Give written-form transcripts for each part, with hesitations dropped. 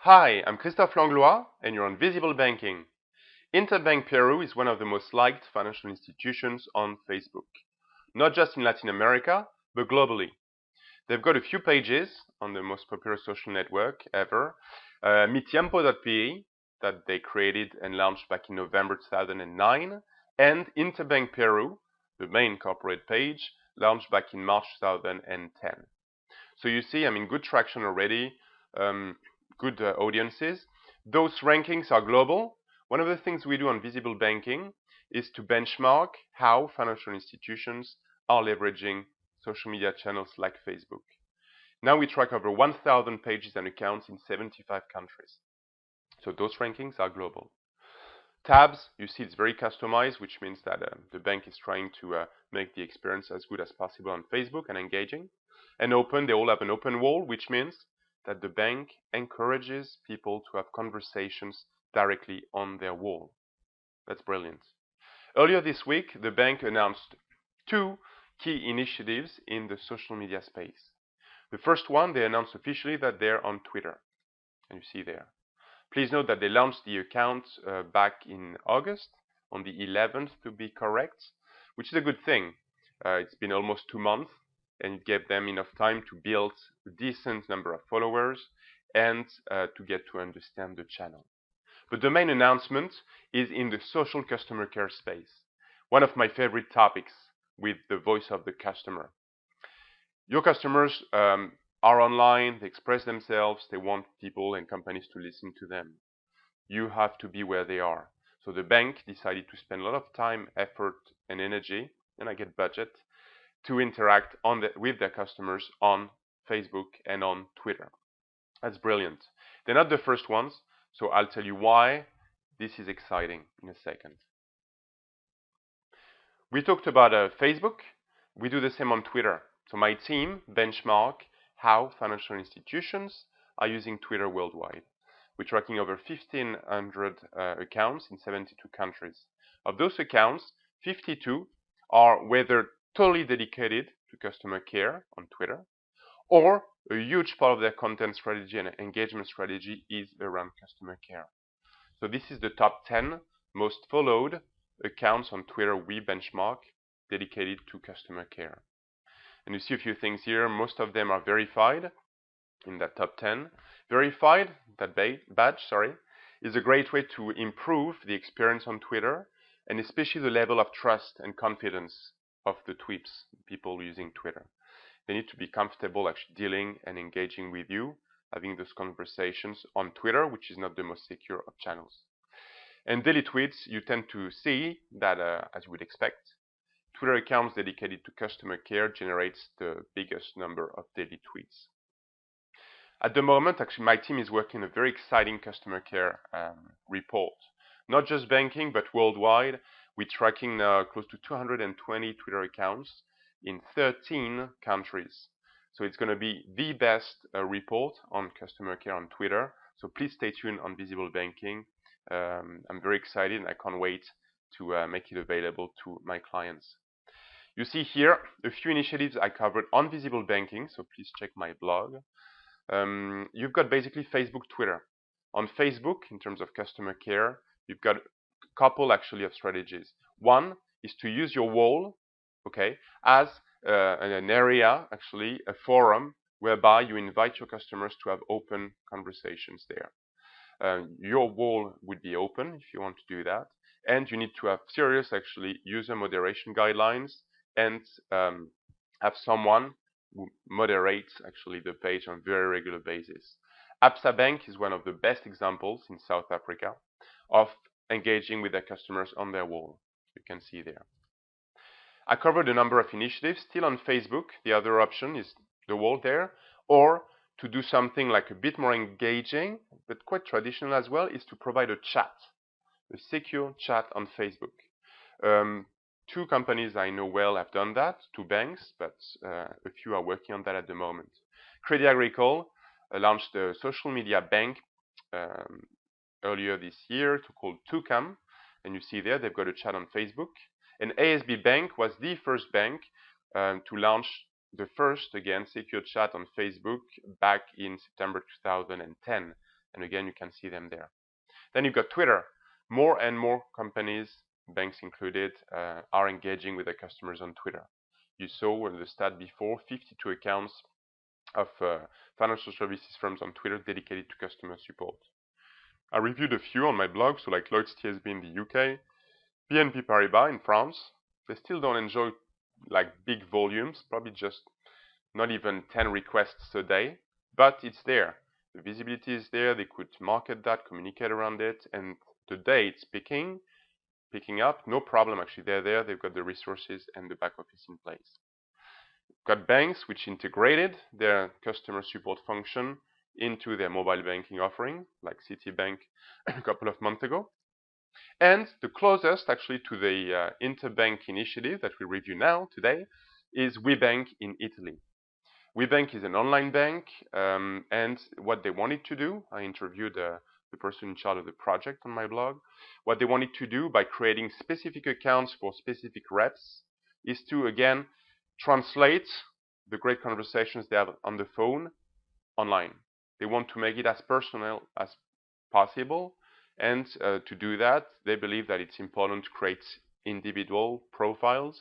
Hi, I'm Christophe Langlois, and you're on Visible Banking. Interbank Peru is one of the most liked financial institutions on Facebook, not just in Latin America, but globally. They've got a few pages on the most popular social network ever, mitiempo.pe, that they created and launched back in November 2009, and Interbank Peru, the main corporate page, launched back in March 2010. So you see, good traction already, good audiences. Those rankings are global. One of the things we do on Visible Banking is to benchmark how financial institutions are leveraging social media channels like Facebook. Now we track over 1,000 pages and accounts in 75 countries. So those rankings are global. Tabs, you see it's very customized, which means that the bank is trying to make the experience as good as possible on Facebook and engaging. And open, they all have an open wall, which means that the bank encourages people to have conversations directly on their wall. That's brilliant. Earlier this week, the bank announced two key initiatives in the social media space. The first one, they announced officially that they're on Twitter, and you see there. Please note that they launched the account back in August, on the 11th to be correct, which is a good thing. It's been almost 2 months, and it gave them enough time to build a decent number of followers and to get to understand the channel. But the main announcement is in the social customer care space, one of my favorite topics with the voice of the customer. Your customers are online, they express themselves, they want people and companies to listen to them. You have to be where they are. So the bank decided to spend a lot of time, effort, and energy, and I get budget, to interact with their customers on Facebook and on Twitter. That's brilliant. They're not the first ones, so I'll tell you why this is exciting in a second. We talked about Facebook. We do the same on Twitter. So my team benchmark how financial institutions are using Twitter worldwide. We're tracking over 1,500 accounts in 72 countries. Of those accounts, 52 are whether totally dedicated to customer care on Twitter, or a huge part of their content strategy and engagement strategy is around customer care. So this is the top 10 most followed accounts on Twitter we benchmark dedicated to customer care. And you see a few things here. Most of them are verified in that top 10. Verified, that badge, is a great way to improve the experience on Twitter, and especially the level of trust and confidence of the tweets, people using Twitter. They need to be comfortable actually dealing and engaging with you, having those conversations on Twitter, which is not the most secure of channels. And daily tweets, you tend to see that, as you would expect, Twitter accounts dedicated to customer care generates the biggest number of daily tweets. At the moment, actually, my team is working on a very exciting customer care report. Not just banking, but worldwide. We're tracking now close to 220 Twitter accounts in 13 countries. So it's going to be the best report on customer care on Twitter. So please stay tuned on Visible Banking. I'm very excited and I can't wait to make it available to my clients. You see here a few initiatives I covered on Visible Banking, so please check my blog. You've got basically Facebook, Twitter. On Facebook, in terms of customer care, you've got a couple actually of strategies. One is to use your wall, okay, as an area, actually, a forum, whereby you invite your customers to have open conversations there. Your wall would be open if you want to do that, and you need to have serious, actually, user moderation guidelines and have someone who moderates actually the page on a very regular basis. Absa Bank is one of the best examples in South Africa of engaging with their customers on their wall. You can see there. I covered a number of initiatives still on Facebook. The other option is the wall there, or to do something like a bit more engaging, but quite traditional as well, is to provide a chat, a secure chat on Facebook. Two companies I know well have done that, two banks, but a few are working on that at the moment. Crédit Agricole launched a social media bank earlier this year called Tucam, and you see there they've got a chat on Facebook. And ASB Bank was the first bank to launch the first, again, secure chat on Facebook back in September 2010. And again, you can see them there. Then you've got Twitter. More and more companies, banks included, are engaging with their customers on Twitter. You saw in the stat before, 52 accounts of financial services firms on Twitter dedicated to customer support. I reviewed a few on my blog, so like Lloyds TSB in the UK, BNP Paribas in France. They still don't enjoy like big volumes, probably just not even 10 requests a day, but it's there. The visibility is there. They could market that, communicate around it, and the day it's picking up, no problem actually. They're there. They've got the resources and the back office in place. Got banks which integrated their customer support function into their mobile banking offering, like Citibank a couple of months ago. And the closest actually to the Interbank initiative that we review now today is WeBank in Italy. WeBank is an online bank, and what they wanted to do, I interviewed the person in charge of the project on my blog. What they wanted to do by creating specific accounts for specific reps is to, again, translate the great conversations they have on the phone online. They want to make it as personal as possible, and to do that, they believe that it's important to create individual profiles.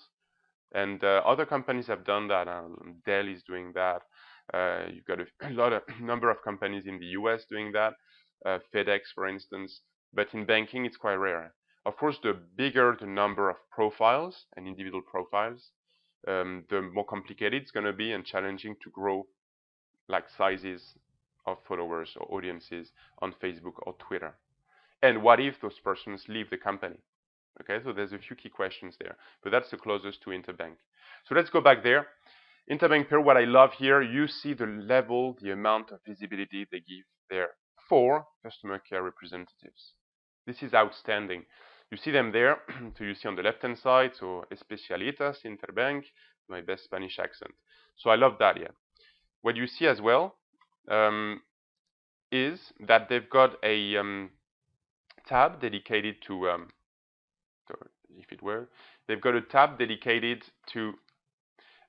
And other companies have done that. Dell is doing that. You've got a number of companies in the US doing that. FedEx, for instance. But in banking, it's quite rare. Of course, the bigger the number of profiles and individual profiles, the more complicated it's going to be and challenging to grow like sizes of followers or audiences on Facebook or Twitter. And what if those persons leave the company? Okay, so there's a few key questions there, but that's the closest to Interbank. So let's go back there. Interbank Peru, what I love here, you see the level, the amount of visibility they give their 4 customer care representatives. This is outstanding. You see them there, so you see on the left-hand side, so Especialitas, Interbank, my best Spanish accent. So I love that, yeah. What you see as well is that they've got a tab dedicated to so if it were, they've got a tab dedicated to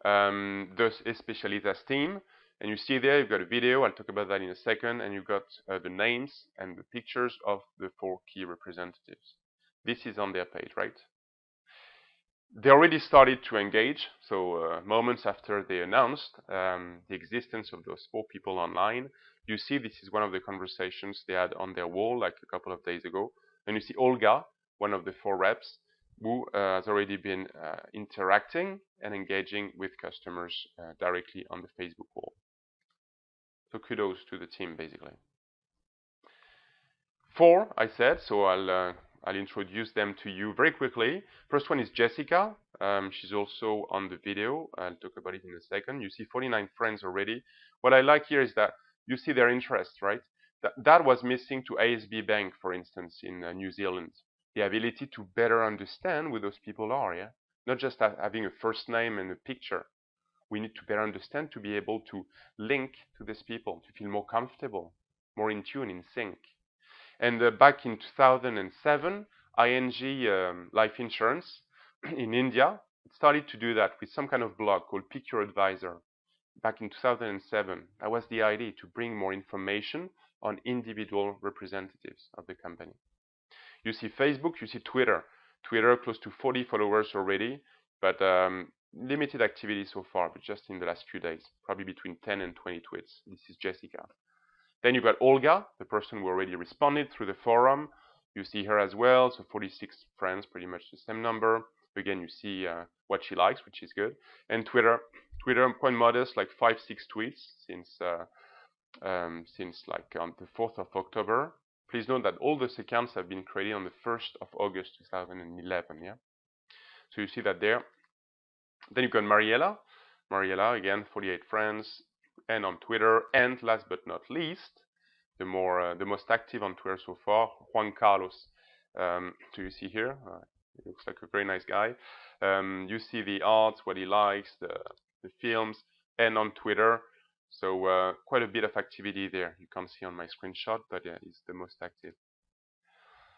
the Especialitas team. And you see there, you've got a video, I'll talk about that in a second, and you've got the names and the pictures of the 4 key representatives. This is on their page, right? They already started to engage, so moments after they announced the existence of those 4 people online, you see this is one of the conversations they had on their wall like a couple of days ago. And you see Olga, one of the 4 reps, who has already been interacting and engaging with customers directly on the Facebook wall. So kudos to the team, basically. 4, I said, so I'll introduce them to you very quickly. First one is Jessica. She's also on the video. I'll talk about it in a second. You see 49 friends already. What I like here is that you see their interest, right? That was missing to ASB Bank, for instance, in New Zealand. The ability to better understand who those people are, yeah? Not just having a first name and a picture. We need to better understand to be able to link to these people, to feel more comfortable, more in tune, in sync. And back in 2007, ING Life Insurance in India started to do that with some kind of blog called Pick Your Advisor. Back in 2007, that was the idea, to bring more information on individual representatives of the company. You see Facebook, you see Twitter. Twitter close to 40 followers already, but limited activity so far, but just in the last few days, probably between 10 and 20 tweets. This is Jessica. Then you've got Olga, the person who already responded through the forum. You see her as well, so 46 friends, pretty much the same number. Again, you see what she likes, which is good. And Twitter, quite modest, like 5-6 tweets since like on the 4th of October. Please note that all those accounts have been created on the 1st of August 2011, yeah? So you see that there. Then you've got Mariela. Mariela, again, 48 friends, and on Twitter. And last but not least, the most active on Twitter so far, Juan Carlos. So you see here, he looks like a very nice guy. You see the art, what he likes, the films, and on Twitter. So quite a bit of activity there. You can't see on my screenshot, but yeah, he's the most active.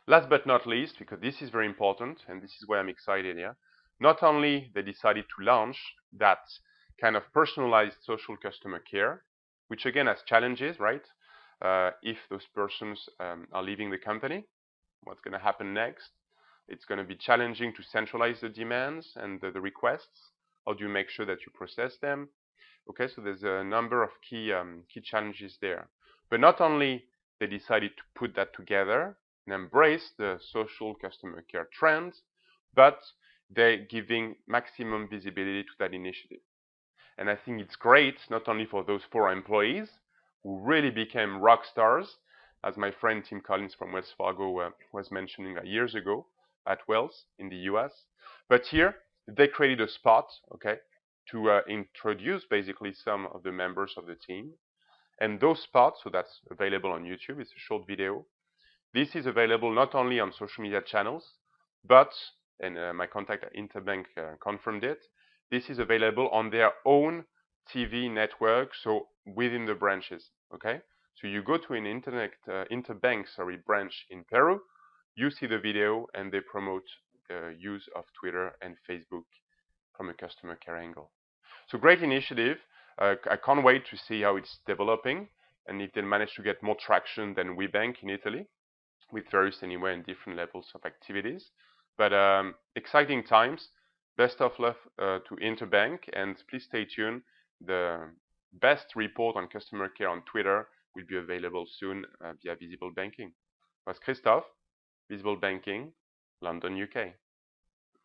Last but not least, because this is very important, and this is why I'm excited, yeah. Not only they decided to launch that kind of personalized social customer care, which again has challenges, right? if those persons are leaving the company, what's going to happen next. It's going to be challenging to centralize the demands and the requests. How do you make sure that you process them? Okay, so there's a number of key challenges there. But not only they decided to put that together and embrace the social customer care trends, but they're giving maximum visibility to that initiative. And I think it's great not only for those 4 employees who really became rock stars, as my friend Tim Collins from Wells Fargo was mentioning years ago at Wells in the US, but here they created a spot, okay, to introduce basically some of the members of the team. And those spots, so that's available on YouTube, it's a short video. This is available not only on social media channels, but, and my contact at Interbank confirmed it, this is available on their own TV network, so within the branches, okay? So you go to an Interbank branch in Peru, you see the video, and they promote the use of Twitter and Facebook from a customer care angle. So great initiative. I can't wait to see how it's developing and if they manage to get more traction than WeBank in Italy, with various anywhere and different levels of activities. But exciting times. Best of luck to Interbank, and please stay tuned. The best report on customer care on Twitter will be available soon via Visible Banking. It was Christophe, Visible Banking, London, UK.